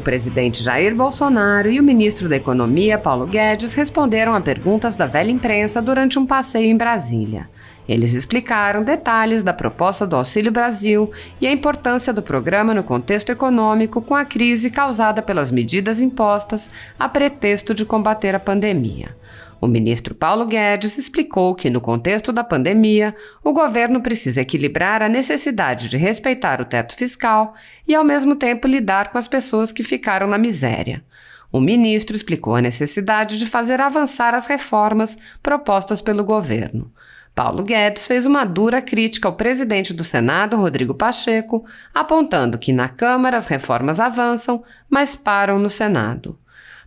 O presidente Jair Bolsonaro e o ministro da Economia, Paulo Guedes, responderam a perguntas da velha imprensa durante um passeio em Brasília. Eles explicaram detalhes da proposta do Auxílio Brasil e a importância do programa no contexto econômico com a crise causada pelas medidas impostas a pretexto de combater a pandemia. O ministro Paulo Guedes explicou que, no contexto da pandemia, o governo precisa equilibrar a necessidade de respeitar o teto fiscal e, ao mesmo tempo, lidar com as pessoas que ficaram na miséria. O ministro explicou a necessidade de fazer avançar as reformas propostas pelo governo. Paulo Guedes fez uma dura crítica ao presidente do Senado, Rodrigo Pacheco, apontando que na Câmara as reformas avançam, mas param no Senado.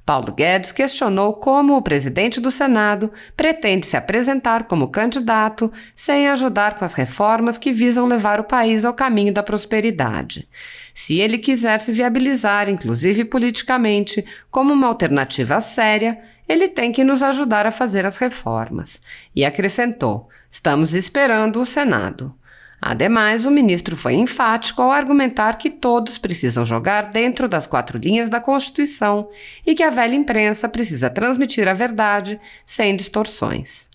Paulo Guedes questionou como o presidente do Senado pretende se apresentar como candidato sem ajudar com as reformas que visam levar o país ao caminho da prosperidade. Se ele quiser se viabilizar, inclusive politicamente, como uma alternativa séria, ele tem que nos ajudar a fazer as reformas. E acrescentou: estamos esperando o Senado. Ademais, o ministro foi enfático ao argumentar que todos precisam jogar dentro das 4 linhas da Constituição e que a velha imprensa precisa transmitir a verdade sem distorções.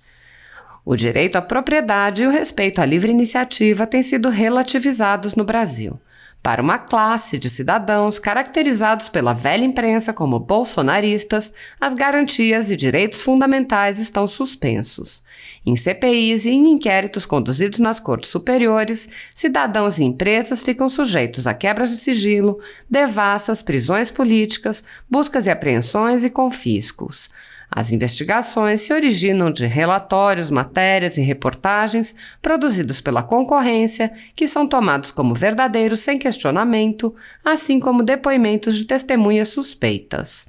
O direito à propriedade e o respeito à livre iniciativa têm sido relativizados no Brasil. Para uma classe de cidadãos caracterizados pela velha imprensa como bolsonaristas, as garantias e direitos fundamentais estão suspensos. Em CPIs e em inquéritos conduzidos nas cortes superiores, cidadãos e empresas ficam sujeitos a quebras de sigilo, devassas, prisões políticas, buscas e apreensões e confiscos. As investigações se originam de relatórios, matérias e reportagens produzidos pela concorrência, que são tomados como verdadeiros sem questionamento, assim como depoimentos de testemunhas suspeitas.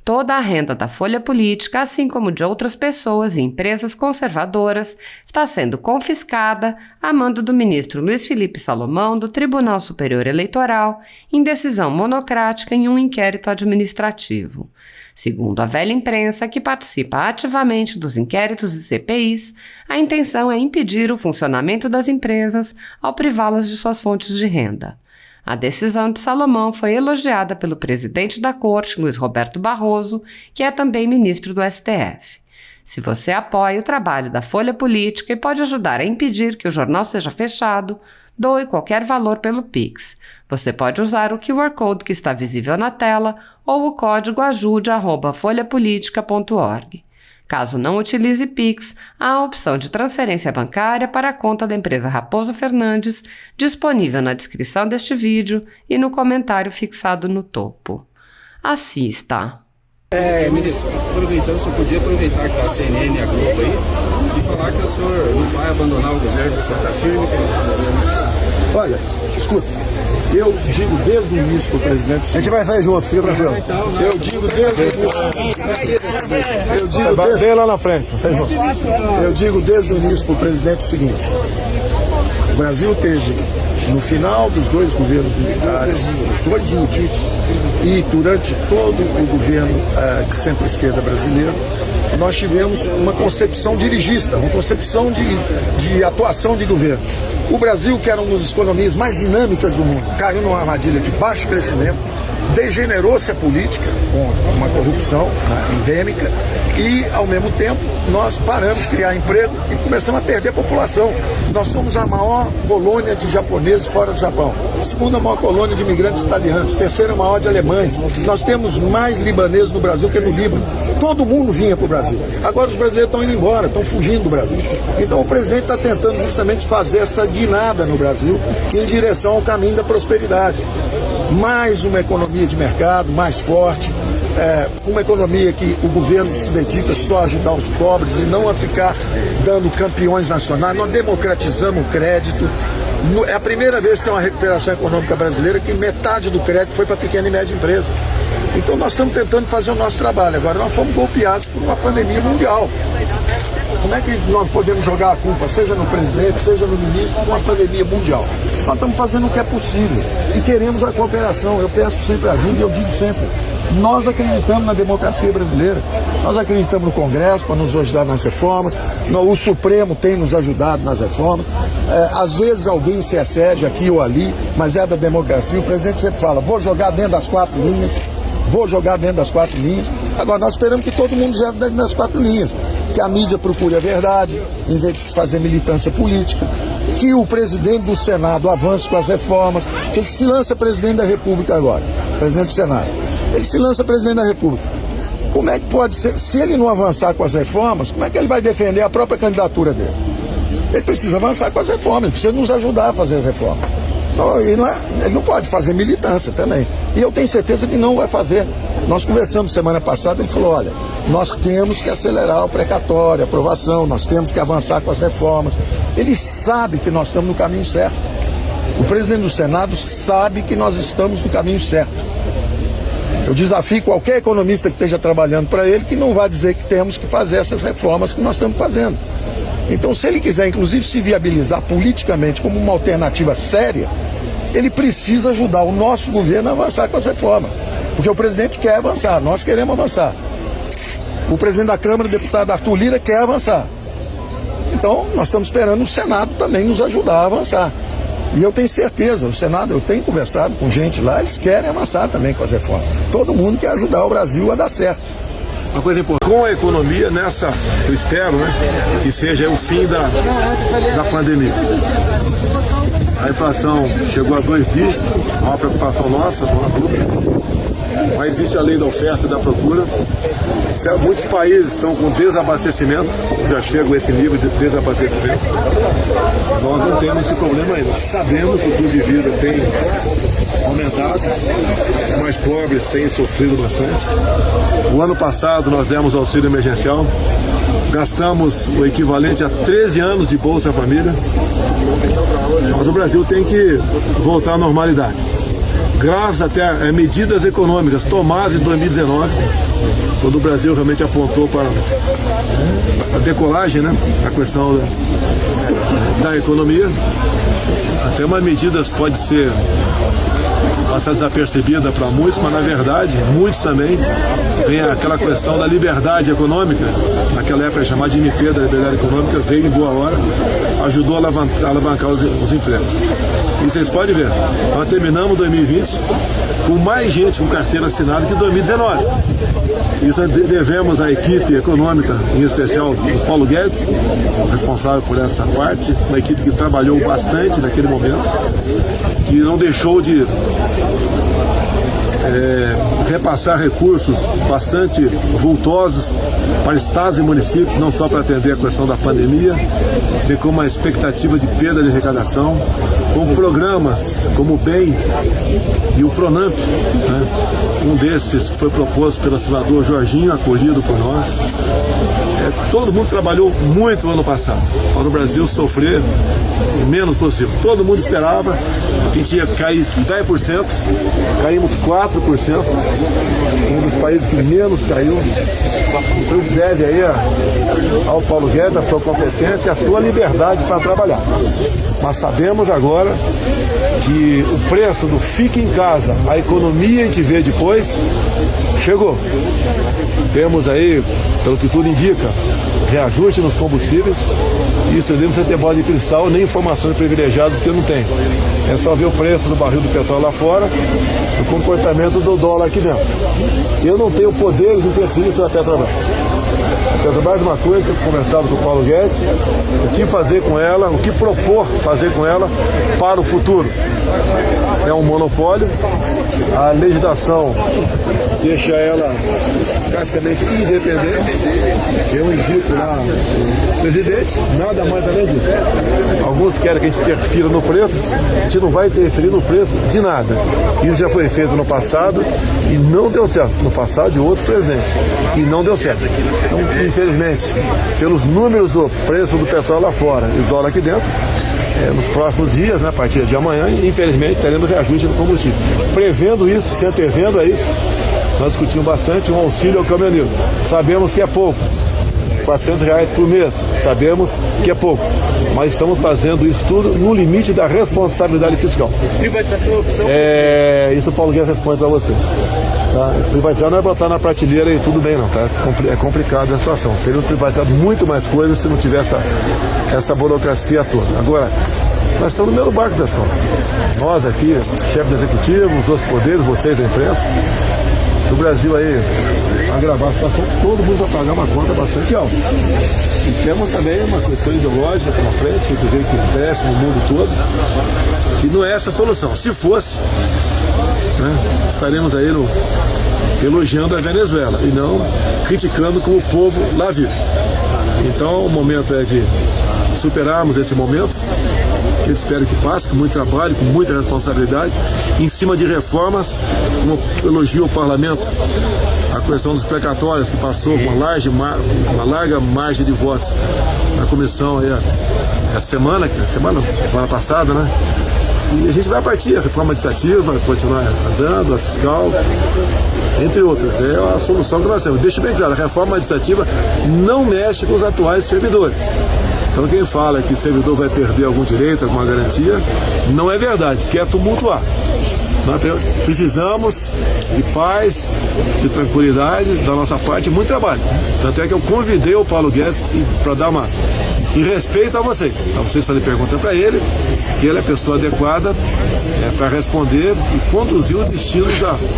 Toda a renda da folha política, assim como de outras pessoas e empresas conservadoras, está sendo confiscada a mando do ministro Luiz Felipe Salomão do Tribunal Superior Eleitoral, em decisão monocrática em um inquérito administrativo. Segundo a velha imprensa, que participa ativamente dos inquéritos e CPIs, a intenção é impedir o funcionamento das empresas ao privá-las de suas fontes de renda. A decisão de Salomão foi elogiada pelo presidente da Corte, Luiz Roberto Barroso, que é também ministro do STF. Se você apoia o trabalho da Folha Política e pode ajudar a impedir que o jornal seja fechado, doe qualquer valor pelo Pix. Você pode usar o QR Code que está visível na tela ou o código ajude@folhapolitica.org. Caso não utilize Pix, há a opção de transferência bancária para a conta da empresa Raposo Fernandes, disponível na descrição deste vídeo e no comentário fixado no topo. Assista! Ministro, aproveitando, você podia aproveitar que está a CNN e a Globo aí e falar que o senhor não vai abandonar o governo, que o senhor está firme com o nosso governo. Olha, escuta, eu digo desde o início para o presidente... A gente vai sair junto, fica tranquilo. Eu digo desde o início... Vem lá na frente, sai junto. Eu digo desde o início para o presidente o seguinte: o Brasil teve, no final dos 2 governos militares, os 2 últimos, e durante todo o governo de centro-esquerda brasileiro, nós tivemos uma concepção dirigista, uma concepção de atuação de governo. O Brasil, que era uma das economias mais dinâmicas do mundo, caiu numa armadilha de baixo crescimento, degenerou-se a política com uma corrupção endêmica e, ao mesmo tempo, nós paramos de criar emprego e começamos a perder a população. Nós somos a maior colônia de japoneses fora do Japão, a segunda maior colônia de imigrantes italianos, terceira maior de alemães. Nós temos mais libaneses no Brasil que no Líbano. Todo mundo vinha para o Brasil. Agora os brasileiros estão indo embora, estão fugindo do Brasil. Então o presidente está tentando justamente fazer essa guinada no Brasil em direção ao caminho da prosperidade. Mais uma economia de mercado, mais forte, uma economia que o governo se dedica só a ajudar os pobres e não a ficar dando campeões nacionais. Nós democratizamos o crédito. É a primeira vez que tem uma recuperação econômica brasileira que metade do crédito foi para pequena e média empresa. Então nós estamos tentando fazer o nosso trabalho. Agora nós fomos golpeados por uma pandemia mundial. Como é que nós podemos jogar a culpa, seja no presidente, seja no ministro, com uma pandemia mundial? Nós estamos fazendo o que é possível e queremos a cooperação. Eu peço sempre ajuda e eu digo sempre: nós acreditamos na democracia brasileira, nós acreditamos no Congresso para nos ajudar nas reformas, o Supremo tem nos ajudado nas reformas. Às vezes alguém se excede aqui ou ali, mas é da democracia. O presidente sempre fala: vou jogar dentro das 4 linhas. vou jogar dentro das 4 linhas. Agora nós esperamos que todo mundo jogue dentro das 4 linhas, que a mídia procure a verdade, em vez de fazer militância política, que o presidente do Senado avance com as reformas, que ele se lança presidente da República agora, presidente do Senado, ele se lança presidente da República. Como é que pode ser, se ele não avançar com as reformas, como é que ele vai defender a própria candidatura dele? Ele precisa avançar com as reformas, ele precisa nos ajudar a fazer as reformas. Ele não pode fazer militância também. E eu tenho certeza que não vai fazer. Nós conversamos semana passada, ele falou, olha, nós temos que acelerar o precatório, a aprovação, nós temos que avançar com as reformas. Ele sabe que nós estamos no caminho certo. O presidente do Senado sabe que nós estamos no caminho certo. Eu desafio qualquer economista que esteja trabalhando para ele que não vai dizer que temos que fazer essas reformas que nós estamos fazendo. Então, se ele quiser, inclusive, se viabilizar politicamente como uma alternativa séria, ele precisa ajudar o nosso governo a avançar com as reformas. Porque o presidente quer avançar, nós queremos avançar. O presidente da Câmara, o deputado Arthur Lira, quer avançar. Então, nós estamos esperando o Senado também nos ajudar a avançar. E eu tenho certeza, o Senado, eu tenho conversado com gente lá, eles querem avançar também com as reformas. Todo mundo quer ajudar o Brasil a dar certo. Uma coisa importante, com a economia eu espero, né, que seja o fim da pandemia. A inflação chegou a 2 dígitos, uma preocupação nossa, mas existe a lei da oferta e da procura. Muitos países estão com desabastecimento, já chegam a esse nível de desabastecimento. Nós não temos esse problema ainda. Sabemos que o custo de vida tem aumentado, os mais pobres têm sofrido bastante. O ano passado nós demos auxílio emergencial, gastamos o equivalente a 13 anos de Bolsa Família, mas o Brasil tem que voltar à normalidade. Graças até a medidas econômicas tomadas em 2019, quando o Brasil realmente apontou para a decolagem, né? A questão da economia, até uma medida pode ser passar desapercebida para muitos, mas na verdade, muitos também, vem aquela questão da liberdade econômica, naquela época chamada de MP da liberdade econômica, veio em boa hora, ajudou a alavancar os empregos. E vocês podem ver, nós terminamos 2020 com mais gente com carteira assinada que 2019. Isso devemos à equipe econômica, em especial o Paulo Guedes, responsável por essa parte, uma equipe que trabalhou bastante naquele momento, que não deixou de repassar recursos bastante vultosos para estados e municípios, não só para atender a questão da pandemia, bem como a expectativa de perda de arrecadação, com programas como o BEM e o PRONAMP, né? Um desses que foi proposto pelo senador Jorginho, acolhido por nós. Todo mundo trabalhou muito no ano passado, para o Brasil sofrer o menos possível. Todo mundo esperava que a gente ia cair 10%, caímos 4%, um dos países que menos caiu. Então isso deve aí ao Paulo Guedes, a sua competência e a sua liberdade para trabalhar. Mas sabemos agora que o preço do fique em casa, a economia a gente vê depois, chegou. Temos aí, pelo que tudo indica, reajuste nos combustíveis. Isso eu devo ter bola de cristal, nem informações privilegiadas que eu não tenho. É só ver o preço do barril do petróleo lá fora, o comportamento do dólar aqui dentro. Eu não tenho poderes de interferir sobre a Petrobras. A Petrobras é uma coisa que eu conversava com o Paulo Guedes, o que fazer com ela, o que propor fazer com ela para o futuro. É um monopólio, a legislação deixa ela praticamente independente. Eu indico lá o presidente, nada mais além disso. Alguns querem que a gente interfira no preço, a gente não vai interferir no preço de nada. Isso já foi feito no passado e não deu certo. No passado de outros presidentes. E não deu certo. Então, infelizmente, pelos números do preço do petróleo lá fora e o dólar aqui dentro, nos próximos dias, né, a partir de amanhã, infelizmente, teremos reajuste no combustível. Prevendo isso, se antevendo a isso, nós discutimos bastante um auxílio ao caminhoneiro. Sabemos que é pouco, R$400 por mês, sabemos que é pouco, mas estamos fazendo isso tudo no limite da responsabilidade fiscal. Privatização é opção? Isso o Paulo Guedes responde para você. Tá? Privatizar não é botar na prateleira e tudo bem não, tá? É complicado a situação. Teriam privatizado muito mais coisas se não tivesse essa burocracia toda. Agora, nós estamos no mesmo barco da ação. Nós aqui, chefe do executivo, os outros poderes, vocês da imprensa, o Brasil aí agravar a situação, todo mundo vai pagar uma conta bastante alta. E temos também uma questão ideológica pela frente, que a gente vê que cresce no mundo todo, e não é essa a solução. Se fosse, né, estaremos aí elogiando a Venezuela e não criticando como o povo lá vive. Então o momento é de superarmos esse momento. Eu espero que passe, com muito trabalho, com muita responsabilidade, em cima de reformas, como elogio ao Parlamento, a questão dos precatórios, que passou com uma larga margem de votos na comissão aí, essa semana passada, né? E a gente vai partir, a reforma administrativa vai continuar andando, a fiscal, entre outras. É a solução que nós temos. Deixa bem claro, a reforma administrativa não mexe com os atuais servidores. Então quem fala que o servidor vai perder algum direito, alguma garantia, não é verdade, quer tumultuar. Nós precisamos de paz, de tranquilidade da nossa parte, muito trabalho. Tanto é que eu convidei o Paulo Guedes para dar uma... em respeito a vocês. Para vocês fazerem pergunta para ele, que ele é a pessoa adequada para responder e conduzir o destino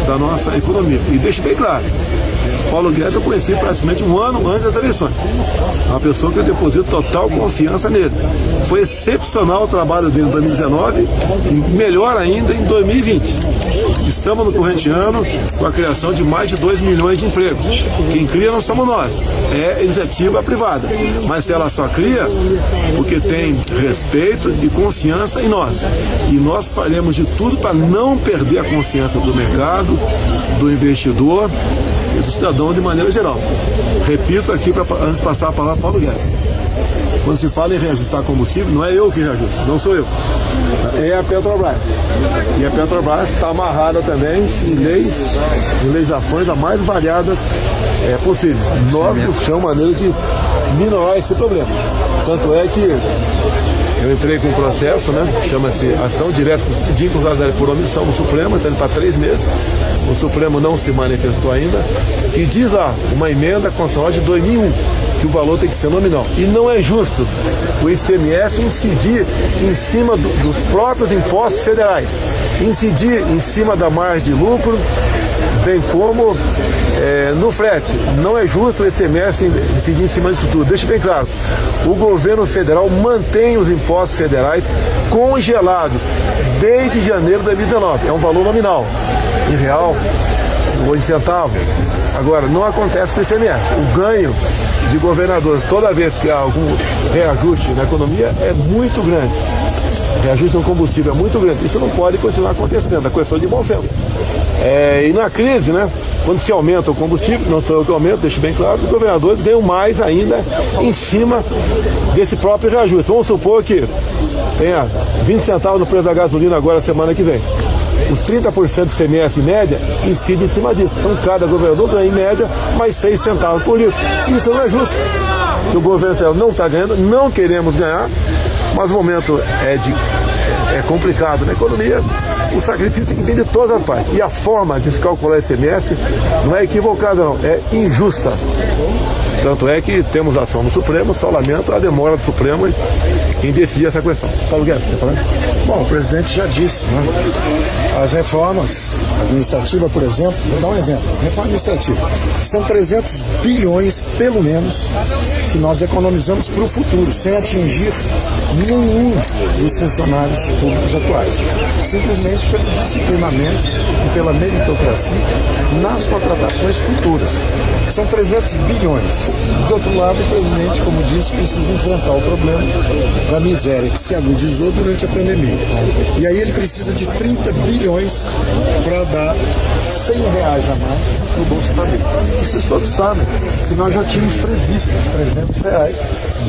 da nossa economia. E deixe bem claro, Paulo Guedes eu conheci praticamente um ano antes das eleições. Uma pessoa que eu deposito total confiança nele. Foi excepcional o trabalho dele em 2019 e melhor ainda em 2020. Estamos no corrente ano com a criação de mais de 2 milhões de empregos. Quem cria não somos nós, é iniciativa privada. Mas ela só cria porque tem respeito e confiança em nós. E nós faremos de tudo para não perder a confiança do mercado, do investidor e do cidadão de maneira geral. Repito aqui, antes de passar a palavra para o Paulo Guedes. Quando se fala em reajustar combustível, não é eu que reajusto, não sou eu. É a Petrobras. E a Petrobras está amarrada também em leis, em legislações as mais variadas possíveis. Nós buscamos maneira de minorar esse problema. Tanto é que eu entrei com um processo, né? Chama-se ação direta de inconstitucionalidade por omissão no Supremo, está indo para 3 meses. O Supremo não se manifestou ainda, que diz lá, uma emenda constitucional de 2001, que o valor tem que ser nominal. E não é justo o ICMS incidir em cima dos próprios impostos federais, incidir em cima da margem de lucro, bem como no frete. Não é justo o ICMS incidir em cima disso tudo. Deixe bem claro, o governo federal mantém os impostos federais congelados desde janeiro de 2019. É um valor nominal, em real ou em centavo. Agora, não acontece com o ICMS. O ganho de governadores, toda vez que há algum reajuste na economia, é muito grande. O reajuste no combustível é muito grande. Isso não pode continuar acontecendo, é questão de bom senso. E na crise, né, quando se aumenta o combustível, não sou eu que aumento, deixo bem claro, os governadores ganham mais ainda em cima desse próprio reajuste. Vamos supor que tenha 20 centavos no preço da gasolina agora, semana que vem. Os 30% do ICMS em média incidem em cima disso. Então cada governador ganha em média mais 6 centavos por litro. Isso não é justo. O governo federal não está ganhando, não queremos ganhar, mas o momento é complicado na economia. O sacrifício tem que vir de todas as partes. E a forma de se calcular ICMS não é equivocada, não, é injusta. Tanto é que temos ação no Supremo, só lamento a demora do Supremo em decidir essa questão. Paulo Guedes, quer falar? Bom, o presidente já disse, né? As reformas administrativas, por exemplo, vou dar um exemplo. Reforma administrativa. São 300 bilhões, pelo menos, que nós economizamos para o futuro, sem atingir nenhum dos funcionários públicos atuais. Simplesmente pelo disciplinamento e pela meritocracia nas contratações futuras. São 300 bilhões. Do outro lado, o presidente, como disse, precisa enfrentar o problema da miséria que se agudizou durante a pandemia. E aí ele precisa de 30 bilhões para dar R$100 a mais no Bolsa Família. E vocês todos sabem que nós já tínhamos previsto R$300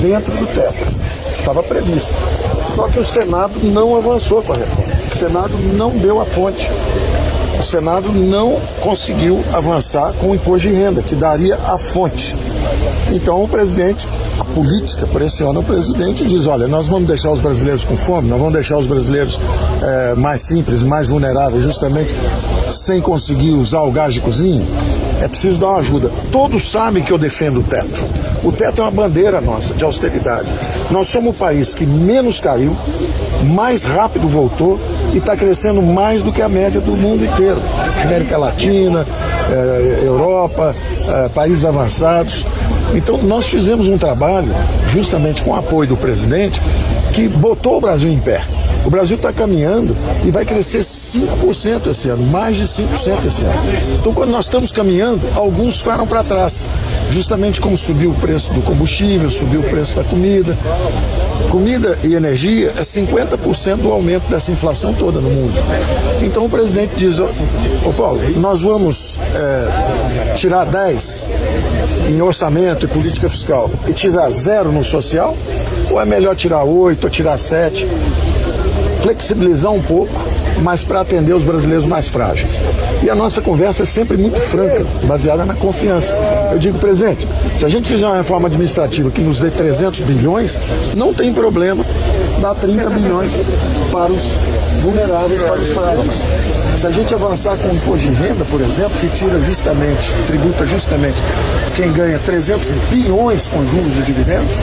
dentro do teto. Estava previsto. Só que o Senado não avançou com a reforma. O Senado não deu a ponte. O Senado não conseguiu avançar com o imposto de renda, que daria a fonte. Então o presidente, a política pressiona o presidente e diz, olha, nós vamos deixar os brasileiros com fome, nós vamos deixar os brasileiros mais simples, mais vulneráveis, justamente sem conseguir usar o gás de cozinha. É preciso dar uma ajuda. Todos sabem que eu defendo o teto. O teto é uma bandeira nossa de austeridade. Nós somos o país que menos caiu, mais rápido voltou e está crescendo mais do que a média do mundo inteiro. América Latina, Europa, países avançados. Então nós fizemos um trabalho, justamente com o apoio do presidente, que botou o Brasil em pé. O Brasil está caminhando e vai crescer 5% esse ano, mais de 5% esse ano. Então, quando nós estamos caminhando, alguns ficaram para trás, justamente como subiu o preço do combustível, subiu o preço da comida. Comida e energia é 50% do aumento dessa inflação toda no mundo. Então o presidente diz, ô Paulo, nós vamos tirar 10 em orçamento e política fiscal e tirar 0 no social? Ou é melhor tirar 8 ou tirar 7? Flexibilizar um pouco, mas para atender os brasileiros mais frágeis. E a nossa conversa é sempre muito franca, baseada na confiança. Eu digo, presidente, se a gente fizer uma reforma administrativa que nos dê 300 bilhões, não tem problema dar 30 bilhões para os vulneráveis, para os frágeis. Se a gente avançar com o imposto de renda, por exemplo, que tributa justamente quem ganha 300 bilhões com juros e dividendos,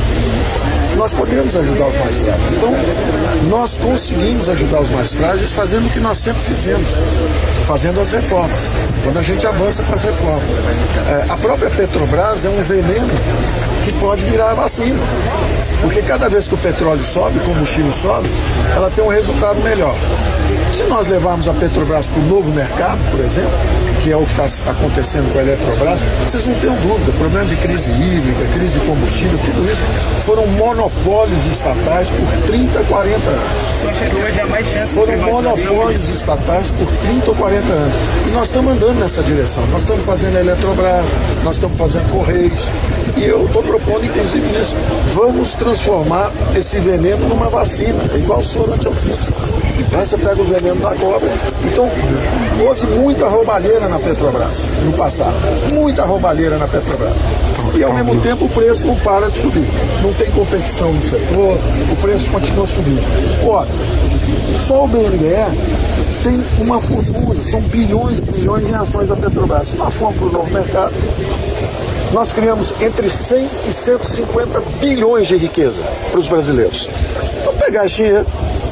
nós podemos ajudar os mais frágeis. Então, nós conseguimos ajudar os mais frágeis fazendo o que nós sempre fizemos, fazendo as reformas, quando a gente avança com as reformas. A própria Petrobras é um veneno que pode virar a vacina, porque cada vez que o petróleo sobe, o combustível sobe, ela tem um resultado melhor. Se nós levarmos a Petrobras para o novo mercado, por exemplo, que é o que está acontecendo com a Eletrobras, vocês não tenham dúvida, problema de crise hídrica, crise de combustível, tudo isso foram monopólios estatais por 30, 40 anos. Você acha que hoje há mais chance foram monopólios estatais por 30 ou 40 anos. E nós estamos andando nessa direção. Nós estamos fazendo a Eletrobras, nós estamos fazendo Correios. E eu estou propondo, inclusive, isso. Vamos transformar esse veneno numa vacina, igual o soro antiofídico. Você pega o veneno da cobra. Então, houve muita roubalheira na Petrobras, no passado. Muita roubalheira na Petrobras. E, ao mesmo tempo, o preço não para de subir. Não tem competição no setor, o preço continua subindo. Ora, só o BNDES tem uma fortuna, são bilhões e bilhões em ações da Petrobras. Se nós formos para o novo mercado, nós criamos entre 100 e 150 bilhões de riqueza para os brasileiros. Então, pegar esse dinheiro,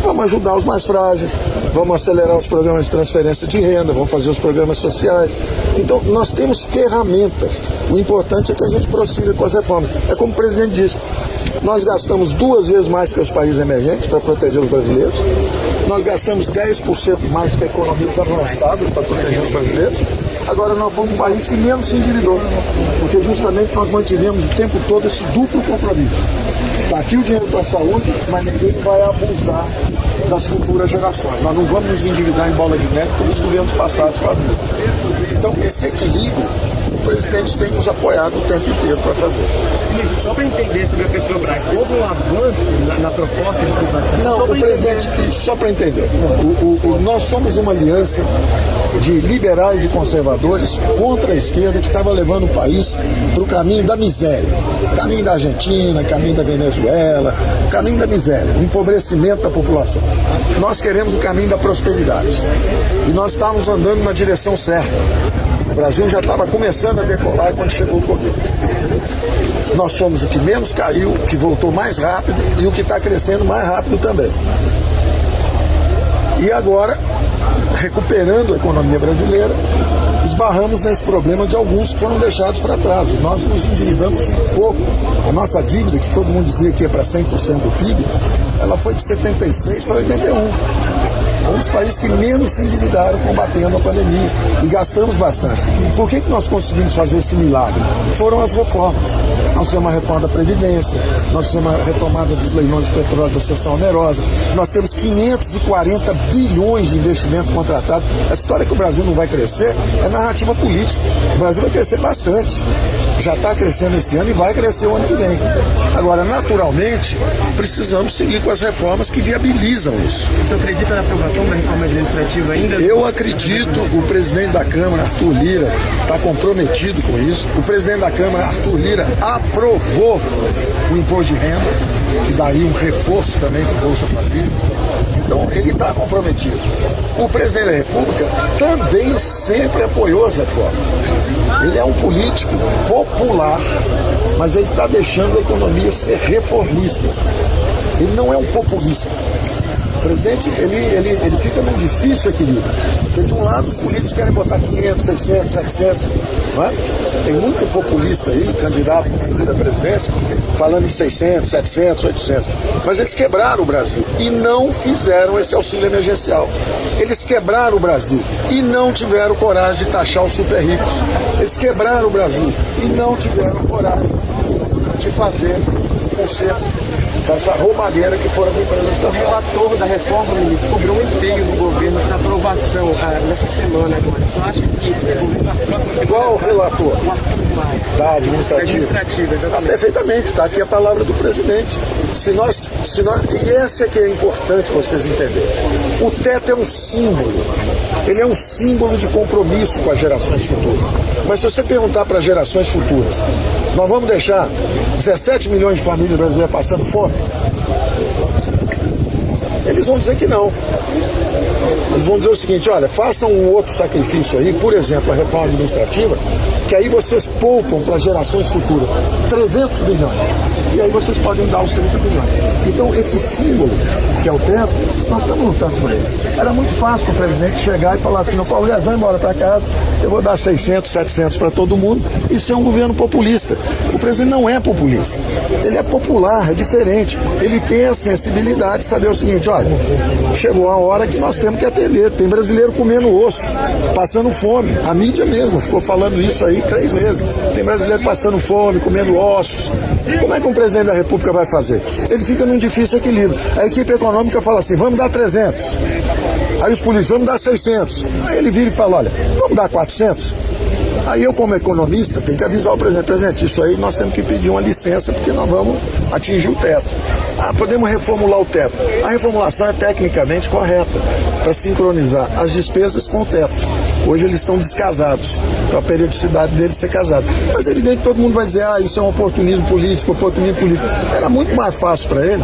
vamos ajudar os mais frágeis, vamos acelerar os programas de transferência de renda, vamos fazer os programas sociais. Então, nós temos ferramentas. O importante é que a gente prossiga com as reformas. É como o presidente disse, nós gastamos 2 vezes mais que os países emergentes para proteger os brasileiros, nós gastamos 10% mais que economias avançadas para proteger os brasileiros. Agora nós fomos um país que menos se endividou, porque justamente nós mantivemos o tempo todo esse duplo compromisso. Está aqui o dinheiro para a saúde, mas ninguém vai abusar das futuras gerações. Nós não vamos nos endividar em bola de neve como os governos passados faziam. Então, esse equilíbrio, o presidente tem nos apoiado o tempo inteiro para fazer. Só para entender sobre a Petrobras, houve um avanço na proposta de privatização? Não, o presidente, só para entender, nós somos uma aliança de liberais e conservadores contra a esquerda que estava levando o país para o caminho da miséria, caminho da Argentina, caminho da Venezuela, caminho da miséria, o empobrecimento da população. Nós queremos o caminho da prosperidade e nós estávamos andando na direção certa. O Brasil já estava começando a decolar quando chegou o Covid. Nós somos o que menos caiu, o que voltou mais rápido e o que está crescendo mais rápido também. E agora, recuperando a economia brasileira, esbarramos nesse problema de alguns que foram deixados para trás. E nós nos endividamos um pouco. A nossa dívida, que todo mundo dizia que ia para 100% do PIB, ela foi de 76% para 81%. Um dos países que menos se endividaram combatendo a pandemia e gastamos bastante. Por que nós conseguimos fazer esse milagre? Foram as reformas. Nós fizemos uma reforma da Previdência, nós fizemos uma retomada dos leilões de petróleo da cessão onerosa, nós temos 540 bilhões de investimento contratado. A história que o Brasil não vai crescer é narrativa política. O Brasil vai crescer bastante. Já está crescendo esse ano e vai crescer o ano que vem. Agora, naturalmente, precisamos seguir com as reformas que viabilizam isso. Você acredita na aprovação da reforma administrativa ainda? Eu acredito, o presidente da Câmara, Arthur Lira, está comprometido com isso. O presidente da Câmara, Arthur Lira, aprovou o imposto de renda, que daria um reforço também para o Bolsa Família. Então, ele está comprometido. O presidente da República também sempre apoiou as reformas. Ele é um político popular, mas ele está deixando a economia ser reformista. Ele não é um populista. O presidente, ele fica num difícil equilíbrio. Porque de um lado os políticos querem botar 500, 600, 700, não é? Tem muito populista aí, candidato inclusive à presidência, falando em 600, 700, 800. Mas eles quebraram o Brasil e não fizeram esse auxílio emergencial. Eles quebraram o Brasil e não tiveram coragem de taxar os super ricos. Eles quebraram o Brasil e não tiveram coragem de fazer o conserto dessa roubalheira que foram as empresas estatais. O relator da reforma, ministro, cobrou um empenho do governo para aprovação nessa semana agora. Você acha que o governo nas próximas semanas... Igual o relator O Arthur Maia. da administrativa. Exatamente. Perfeitamente, está aqui a palavra do presidente. E essa é que é importante vocês entenderem. O teto é um símbolo. Ele é um símbolo de compromisso com as gerações futuras. Mas se você perguntar para as gerações futuras, nós vamos deixar 17 milhões de famílias brasileiras passando fome? Eles vão dizer que não. Eles vão dizer o seguinte, olha, façam um outro sacrifício aí, por exemplo, a reforma administrativa, que aí vocês poupam para as gerações futuras 300 bilhões. E aí vocês podem dar os 30 bilhões. Então, esse símbolo, que é o teto, nós estamos lutando por ele. Era muito fácil para o presidente chegar e falar assim, no Paulo Guedes, vai embora para casa, eu vou dar 600, 700 para todo mundo. Isso é um governo populista. O presidente não é populista. Ele é popular, é diferente. Ele tem a sensibilidade de saber o seguinte, olha, chegou a hora que nós temos que atender. Tem brasileiro comendo osso, passando fome. A mídia mesmo ficou falando isso aí 3 meses. Tem brasileiro passando fome, comendo ossos. Como é que um presidente da República vai fazer? Ele fica num difícil equilíbrio. A equipe econômica fala assim, vamos dar 300. Aí os políticos, vamos dar 600. Aí ele vira e fala, olha, vamos dar 400. Aí eu, como economista, tenho que avisar o presidente, isso aí nós temos que pedir uma licença, porque nós vamos atingir o teto. Podemos reformular o teto. A reformulação é tecnicamente correta, para sincronizar as despesas com o teto. Hoje eles estão descasados, então a periodicidade deles ser casado. Mas é evidente que todo mundo vai dizer, isso é um oportunismo político. Era muito mais fácil para ele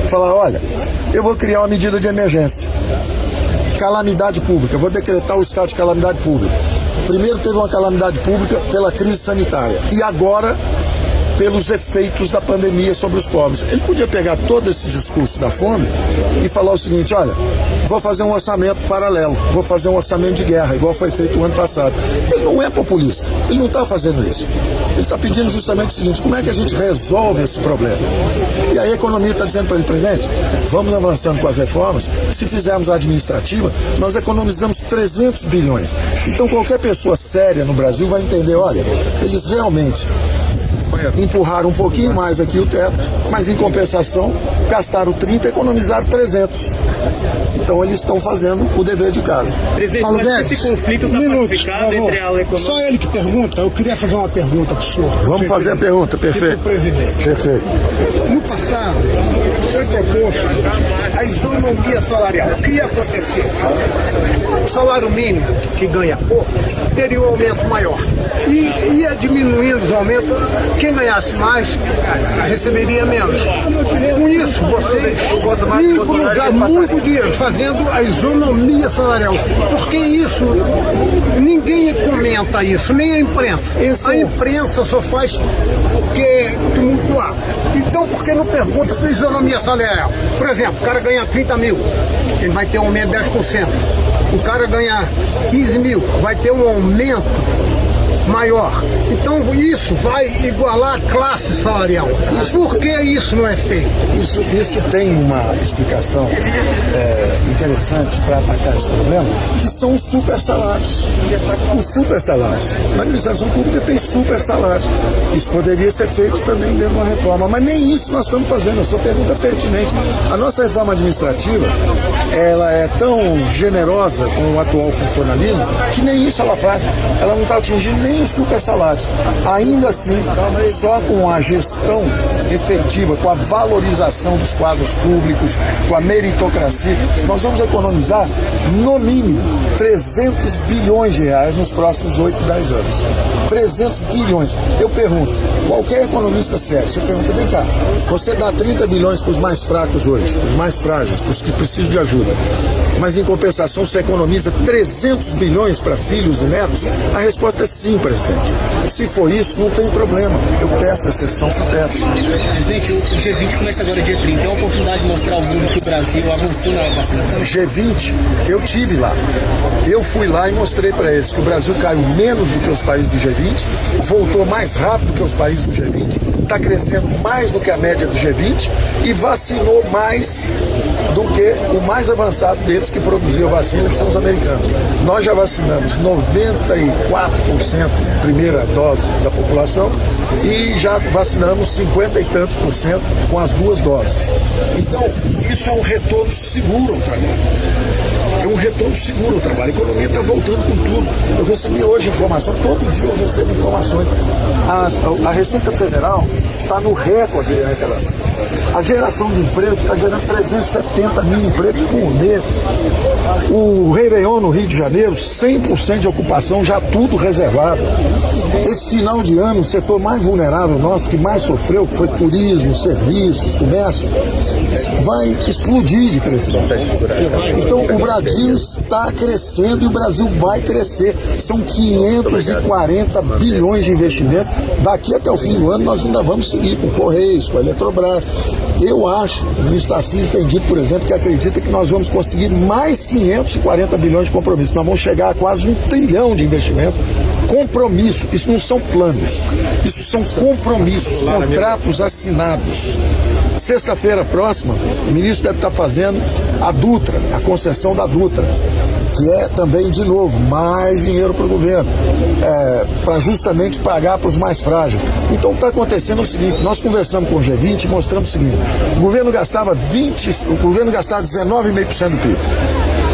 falar, olha, eu vou criar uma medida de emergência. Calamidade pública, vou decretar o estado de calamidade pública. Primeiro teve uma calamidade pública pela crise sanitária e agora pelos efeitos da pandemia sobre os pobres. Ele podia pegar todo esse discurso da fome e falar o seguinte, olha, vou fazer um orçamento paralelo, vou fazer um orçamento de guerra, igual foi feito o ano passado. Ele não é populista, ele não está fazendo isso. Ele está pedindo justamente o seguinte, como é que a gente resolve esse problema? E aí a economia está dizendo para ele, presidente, vamos avançando com as reformas, se fizermos a administrativa, nós economizamos 300 bilhões. Então qualquer pessoa séria no Brasil vai entender, olha, eles realmente empurraram um pouquinho mais aqui o teto, mas em compensação gastaram 30 e economizaram 300. Então eles estão fazendo o dever de casa. Presidente, Paulo Guedes, esse conflito está pacificado entre a ala econômica... Só ele que pergunta, eu queria fazer uma pergunta para o senhor. Vamos fazer a pergunta, perfeito. Presidente. Perfeito. No passado, foi proposto a isonomia salarial. O que ia acontecer? O salário mínimo, que ganha pouco, teria um aumento maior. E ia diminuindo os aumentos, quem ganhasse mais receberia menos. Com isso, vocês iam economizar muito dinheiro fazendo a isonomia salarial. Porque isso, ninguém comenta isso, nem a imprensa. A imprensa só faz porque tumultuar. Então, por que não pergunta se isonomia salarial? Por exemplo, o cara ganha 30 mil, ele vai ter um aumento de 10%. O cara ganha 15 mil, vai ter um aumento maior. Então isso vai igualar a classe salarial. Por que isso não é feito? Isso tem uma explicação interessante para atacar esse problema, que são os super salários. Os super salários. Na administração pública tem super salários. Isso poderia ser feito também dentro de uma reforma, mas nem isso nós estamos fazendo. A sua pergunta é pertinente. A nossa reforma administrativa, ela é tão generosa com o atual funcionalismo que nem isso ela faz. Ela não está atingindo nem os super salários. Ainda assim, só com a gestão efetiva, com a valorização dos quadros públicos, com a meritocracia, nós vamos economizar, no mínimo, 300 bilhões de reais nos próximos 8, 10 anos. 300 bilhões. Eu pergunto, qualquer economista sério, você pergunta, vem cá, você dá 30 bilhões para os mais fracos hoje, para os mais frágeis, para os que precisam de ajuda, mas em compensação você economiza 300 bilhões para filhos e netos? A resposta é sim. presidente. Se for isso, não tem problema. Eu peço exceção para o teto. Presidente, o G20 começa agora dia 30. É uma oportunidade de mostrar ao mundo que o Brasil avançou na vacinação? G20, eu tive lá. Eu fui lá e mostrei para eles que o Brasil caiu menos do que os países do G20, voltou mais rápido que os países do G20, está crescendo mais do que a média do G20 e vacinou mais do que o mais avançado deles que produziu a vacina, que são os americanos. Nós já vacinamos 94% primeira dose da população e já vacinamos 50 e tantos por cento com as 2 doses. Então, isso é um retorno seguro ao trabalho. É um retorno seguro ao trabalho. A economia está voltando com tudo. Eu recebi hoje informação, todo dia eu recebo informações. A Receita Federal está no recorde de arrecadação. A geração de emprego está gerando 370 mil empregos por mês. O Réveillon no Rio de Janeiro, 100% de ocupação, já tudo reservado. Esse final de ano, o setor mais vulnerável nosso, que mais sofreu, que foi turismo, serviços, comércio, vai explodir de crescimento. Então o Brasil está crescendo e o Brasil vai crescer. São 540 bilhões de investimento. Daqui até o fim do ano nós ainda vamos seguir com o Correios, com a Eletrobras. Eu acho, o ministro Tarcísio tem dito, por exemplo, que acredita que nós vamos conseguir mais 540 bilhões de compromissos. Nós vamos chegar a quase 1 trilhão de investimento. Compromisso, isso não são planos, isso são compromissos, contratos assinados. Sexta-feira próxima, o ministro deve estar fazendo a Dutra, a concessão da Dutra, que é também, de novo, mais dinheiro para o governo, para justamente pagar para os mais frágeis. Então, o que está acontecendo é o seguinte, nós conversamos com o G20 e mostramos o seguinte, o governo gastava 19,5% do PIB.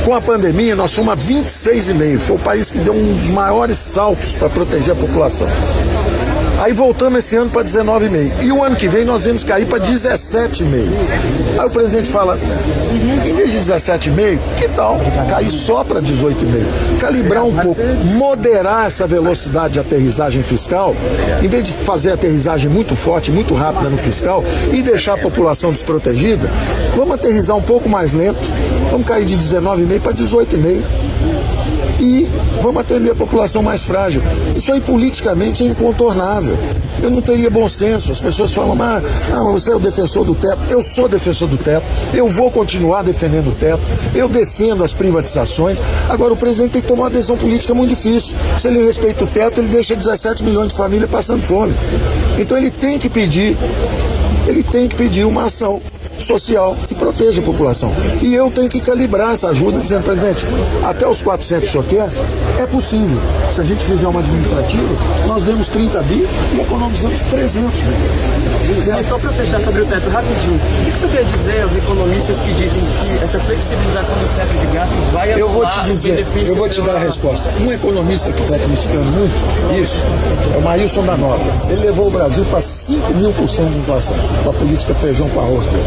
Com a pandemia, nós fomos a 26,5%. Foi o país que deu um dos maiores saltos para proteger a população. Aí voltamos esse ano para 19,5%. E o ano que vem nós vamos cair para 17,5%. Aí o presidente fala, em vez de 17,5%, que tal cair só para 18,5%? Calibrar um pouco, moderar essa velocidade de aterrissagem fiscal, em vez de fazer aterrissagem muito forte, muito rápida no fiscal e deixar a população desprotegida, vamos aterrissar um pouco mais lento, vamos cair de 19,5% para 18,5%. E vamos atender a população mais frágil. Isso aí politicamente é incontornável. Eu não teria bom senso. As pessoas falam, mas você é o defensor do teto. Eu sou defensor do teto. Eu vou continuar defendendo o teto. Eu defendo as privatizações. Agora, o presidente tem que tomar uma decisão política muito difícil. Se ele respeita o teto, ele deixa 17 milhões de famílias passando fome. Então ele tem que pedir uma ação social que proteja a população. E eu tenho que calibrar essa ajuda, dizendo, presidente, até os 400 que o senhor quer, é possível. Se a gente fizer uma administrativa, nós demos 30 bi e economizamos 300 bi. Só para fechar sobre o teto, rapidinho, o que você quer dizer aos economistas que dizem que essa flexibilização do teto de gastos vai eu vou te dizer, eu vou te dar a resposta. Um economista que está criticando muito isso é o Marilson da Nova. Ele levou o Brasil para 5.000% de inflação, com a política feijão com arroz dele.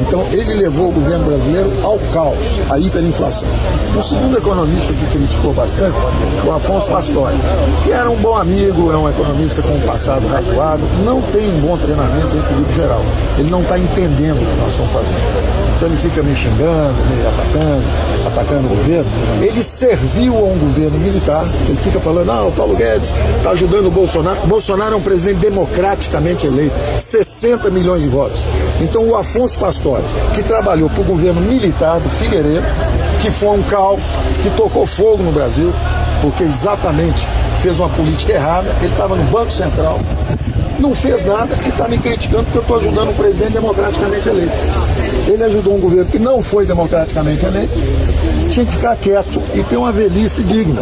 Então, ele levou o governo brasileiro ao caos, à hiperinflação. O segundo economista que criticou bastante foi o Afonso Pastore, que era um bom amigo, é um economista com um passado razoável, não tem um bom treinamento em equilíbrio geral. Ele não está entendendo o que nós estamos fazendo. Então, ele fica me xingando, me atacando o governo. Ele serviu a um governo militar, ele fica falando, o Paulo Guedes está ajudando o Bolsonaro. O Bolsonaro é um presidente democraticamente eleito, 60 milhões de votos. Então, o Afonso Pastore, que trabalhou para o governo militar do Figueiredo, que foi um caos, que tocou fogo no Brasil, porque exatamente fez uma política errada, ele estava no Banco Central, não fez nada e está me criticando porque eu estou ajudando um presidente democraticamente eleito. Ele ajudou um governo que não foi democraticamente eleito, tinha que ficar quieto e ter uma velhice digna.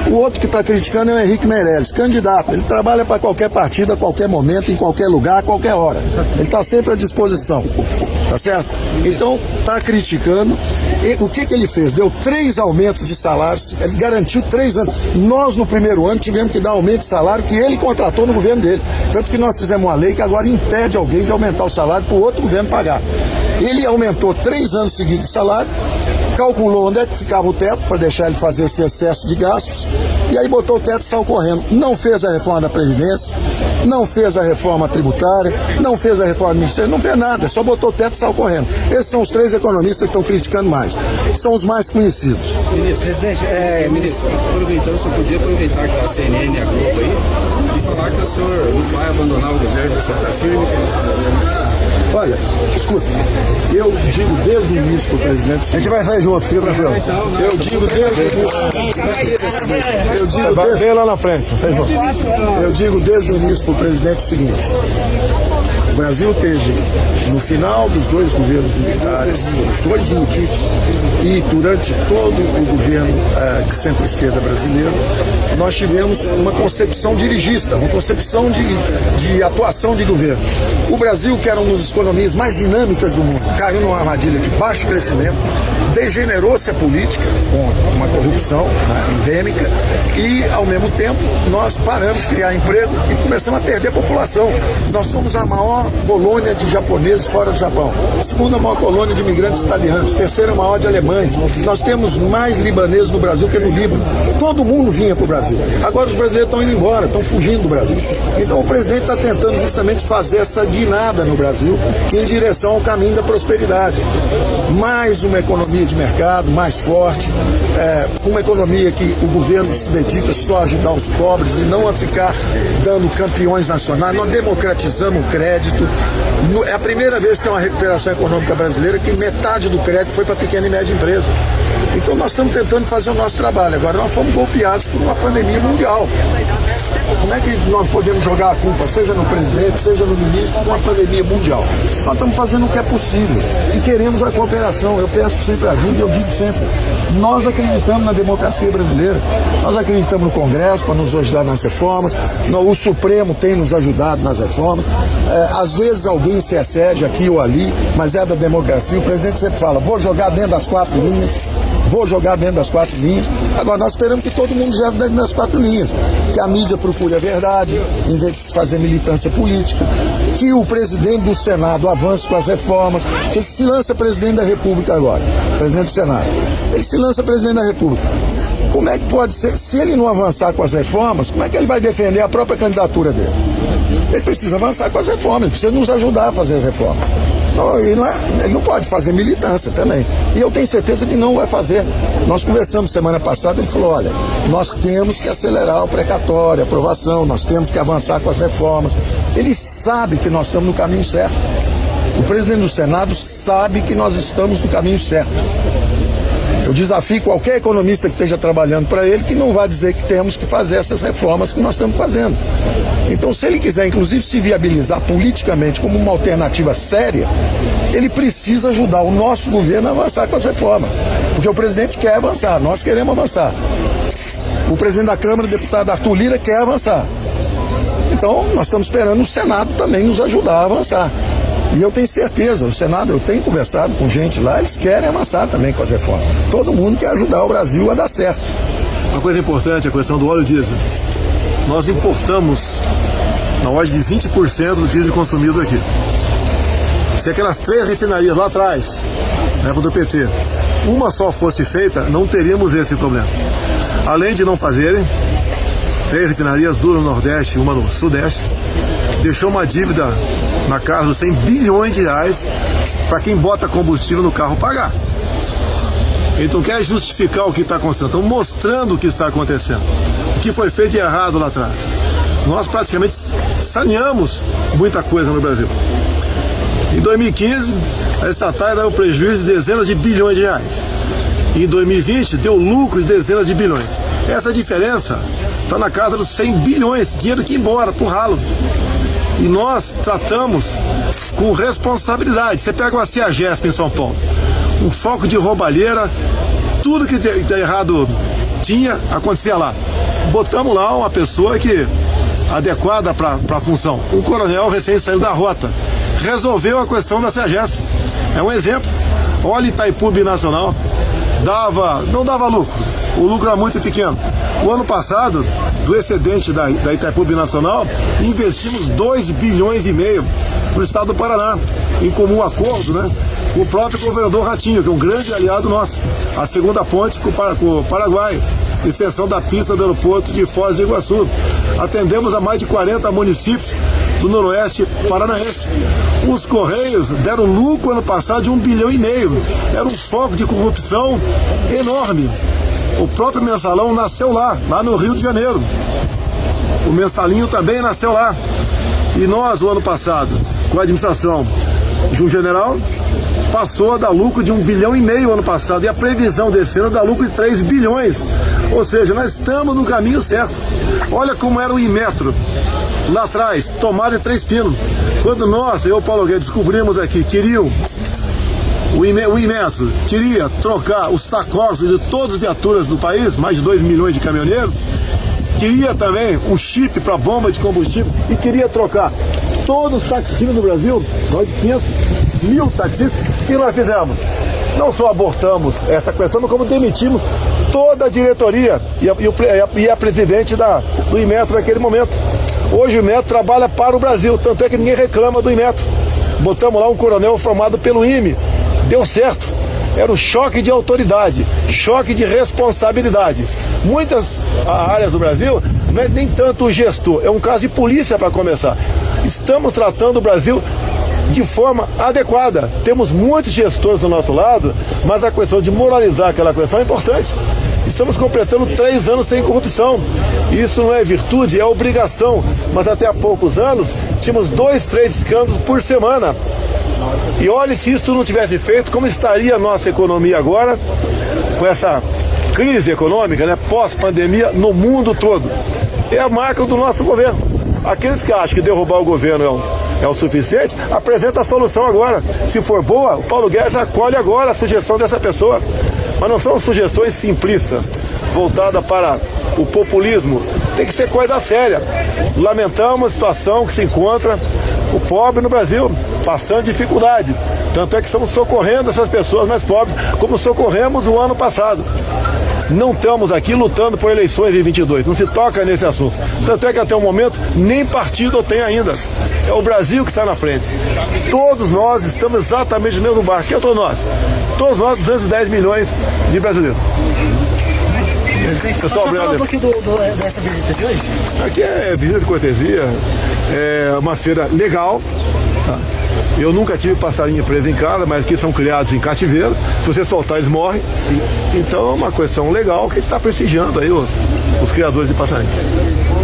O outro que está criticando é o Henrique Meirelles, candidato. Ele trabalha para qualquer partido, a qualquer momento, em qualquer lugar, a qualquer hora. Ele está sempre à disposição, tá certo? Então, está criticando. E o que ele fez? Deu 3 aumentos de salários, ele garantiu 3 anos. Nós, no primeiro ano, tivemos que dar aumento de salário que ele contratou no governo dele. Tanto que nós fizemos uma lei que agora impede alguém de aumentar o salário para o outro governo pagar. Ele aumentou 3 anos seguidos o salário calculou onde é que ficava o teto para deixar ele fazer esse excesso de gastos, e aí botou o teto e saiu correndo. Não fez a reforma da Previdência, não fez a reforma tributária, não fez a reforma administrativa, não fez nada, só botou o teto e saiu correndo. Esses são os 3 economistas que estão criticando mais. São os mais conhecidos. Ministro, aproveitando, o senhor podia aproveitar que está a CNN e a Globo aí e falar que o senhor não vai abandonar o governo, o senhor está firme com esse governo. Olha, escuta, eu digo desde o início para o presidente... A gente vai sair junto, fica tranquilo. Eu digo desde o início... Vem lá na frente, sai junto. Eu digo desde o início para o presidente o seguinte: o Brasil teve, no final dos 2 governos militares, os 2 últimos, e durante todo o governo de centro-esquerda brasileiro, nós tivemos uma concepção dirigista, uma concepção de atuação de governo. O Brasil, que era uma das economias mais dinâmicas do mundo, caiu numa armadilha de baixo crescimento, degenerou-se a política com uma corrupção endêmica e, ao mesmo tempo, nós paramos de criar emprego e começamos a perder a população. Nós somos a maior colônia de japoneses fora do Japão, a 2ª maior colônia de imigrantes italianos, 3ª maior de alemães. Nós temos mais libaneses no Brasil que no Líbano. Todo mundo vinha para o Brasil. Agora os brasileiros estão indo embora, estão fugindo do Brasil. Então o presidente está tentando justamente fazer essa guinada no Brasil em direção ao caminho da prosperidade. Mais uma economia de mercado, mais forte, uma economia que o governo se dedica só a ajudar os pobres e não a ficar dando campeões nacionais. Nós democratizamos o crédito. É a primeira vez que tem uma recuperação econômica brasileira que metade do crédito foi para pequena e média empresa. Então nós estamos tentando fazer o nosso trabalho. Agora nós fomos golpeados por uma pandemia mundial. Como é que nós podemos jogar a culpa, seja no presidente, seja no ministro, com uma pandemia mundial? Nós estamos fazendo o que é possível e queremos a cooperação. Eu peço sempre ajuda e eu digo sempre, nós acreditamos na democracia brasileira, nós acreditamos no Congresso para nos ajudar nas reformas, o Supremo tem nos ajudado nas reformas, às vezes alguém se excede aqui ou ali, mas é da democracia. O presidente sempre fala, vou jogar dentro das 4 linhas, vou jogar dentro das 4 linhas. Agora nós esperamos que todo mundo jogue dentro das 4 linhas, que a mídia procure a verdade, em vez de fazer militância política, que o presidente do Senado avance com as reformas, que ele se lança presidente da República agora, presidente do Senado, ele se lança presidente da República. Como é que pode ser, se ele não avançar com as reformas, como é que ele vai defender a própria candidatura dele? Ele precisa avançar com as reformas, ele precisa nos ajudar a fazer as reformas. Ele não pode fazer militância também. E eu tenho certeza que não vai fazer. Nós conversamos semana passada, ele falou, olha, nós temos que acelerar o precatório, a aprovação, nós temos que avançar com as reformas. Ele sabe que nós estamos no caminho certo. O presidente do Senado sabe que nós estamos no caminho certo. Eu desafio qualquer economista que esteja trabalhando para ele que não vai dizer que temos que fazer essas reformas que nós estamos fazendo. Então, se ele quiser, inclusive, se viabilizar politicamente como uma alternativa séria, ele precisa ajudar o nosso governo a avançar com as reformas. Porque o presidente quer avançar, nós queremos avançar. O presidente da Câmara, o deputado Arthur Lira, quer avançar. Então, nós estamos esperando o Senado também nos ajudar a avançar. E eu tenho certeza, o Senado, eu tenho conversado com gente lá, eles querem avançar também com as reformas. Todo mundo quer ajudar o Brasil a dar certo. Uma coisa importante, a questão do óleo diesel. Nós importamos na ordem de 20% do diesel consumido aqui. Se aquelas 3 refinarias lá atrás, na época do PT, uma só fosse feita, não teríamos esse problema. Além de não fazerem, 3 refinarias, 2 no Nordeste e uma no Sudeste, deixou uma dívida na casa dos 100 bilhões de reais para quem bota combustível no carro pagar. Então quer justificar o que está acontecendo, estão mostrando o que está acontecendo, o que foi feito de errado lá atrás. Nós praticamente saneamos muita coisa no Brasil. Em 2015, a estatal deu prejuízo de dezenas de bilhões de reais. E em 2020, deu lucro de dezenas de bilhões. Essa diferença está na casa dos 100 bilhões, dinheiro que ia embora pro ralo. E nós tratamos com responsabilidade. Você pega uma CEAGESP em São Paulo, um foco de roubalheira, tudo que de errado tinha, acontecia lá. Botamos lá uma pessoa que adequada para a função. Um coronel recém saiu da rota, resolveu a questão da CEAGESP. É um exemplo. Olha Itaipu Binacional, não dava lucro, o lucro era muito pequeno. O ano passado, do excedente da Itaipu Binacional, investimos 2,5 bilhões no estado do Paraná, em comum acordo, né, o próprio governador Ratinho, que é um grande aliado nosso, a segunda ponte com o Paraguai, extensão da pista do aeroporto de Foz do Iguaçu. Atendemos a mais de 40 municípios do Noroeste Paranaense. Os Correios deram lucro ano passado de 1,5 bilhão. Era um foco de corrupção enorme. O próprio Mensalão nasceu lá no Rio de Janeiro. O Mensalinho também nasceu lá. E nós, o ano passado, com a administração de um general, passou a dar lucro de 1,5 bilhão ano passado. E a previsão desse ano é dar lucro de 3 bilhões. Ou seja, nós estamos no caminho certo. Olha como era o Inmetro lá atrás, tomada de Três Pinos. Quando nós, eu e o Paulo Guedes, descobrimos aqui, o Inmetro queria trocar os tacógrafos de todas as viaturas do país, mais de 2 milhões de caminhoneiros, queria também um chip para bomba de combustível e queria trocar todos os taxistas do Brasil, nós de 500 mil taxistas, e nós fizemos. Não só abortamos essa questão, como demitimos toda a diretoria e a presidente do Inmetro naquele momento. Hoje o Inmetro trabalha para o Brasil, tanto é que ninguém reclama do Inmetro. Botamos lá um coronel formado pelo IME, deu certo. Era o choque de autoridade, choque de responsabilidade. Muitas áreas do Brasil não é nem tanto o gestor, é um caso de polícia para começar. Estamos tratando o Brasil de forma adequada. Temos muitos gestores do nosso lado, mas a questão de moralizar aquela questão é importante. Estamos completando 3 anos sem corrupção. Isso não é virtude, é obrigação. Mas até há poucos anos, tínhamos 2, 3 escândalos por semana. E olhe, se isso não tivesse feito, como estaria a nossa economia agora, com essa crise econômica, né, pós-pandemia, no mundo todo. É a marca do nosso governo. Aqueles que acham que derrubar o governo é o suficiente, apresenta a solução agora. Se for boa, o Paulo Guedes acolhe agora a sugestão dessa pessoa. Mas não são sugestões simplistas, voltadas para o populismo. Tem que ser coisa séria. Lamentamos a situação que se encontra o pobre no Brasil, passando dificuldade. Tanto é que estamos socorrendo essas pessoas mais pobres, como socorremos o ano passado. Não estamos aqui lutando por eleições em 22, não se toca nesse assunto. Tanto é que até o momento nem partido tem ainda. É o Brasil que está na frente. Todos nós estamos exatamente no mesmo barco. Quem é todos nós? Todos nós, 210 milhões de brasileiros. Pessoal, obrigado. Um pouquinho dessa visita de hoje? Aqui é visita de cortesia, é uma feira legal. Tá? Eu nunca tive passarinho preso em casa, mas aqui são criados em cativeiro. Se você soltar, eles morrem. Sim. Então é uma questão legal que está prestigiando aí os criadores de passarinho.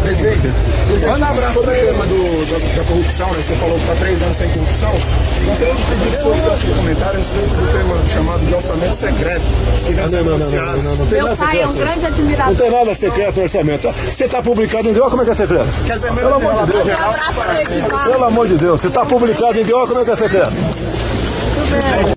Presidente, manda um abraço sobre o tema da corrupção, né? Você falou que está 3 anos sem corrupção. Gostaria de pedir o seu comentário a respeito do tema chamado de orçamento secreto. Não tem nada secreto. É um grande admirador. Não tem nada secreto no orçamento. Você está publicado em DO, como é que é secreto? Pelo amor de Deus. Pelo amor de Deus, você está publicado em DO, como é que é secreto?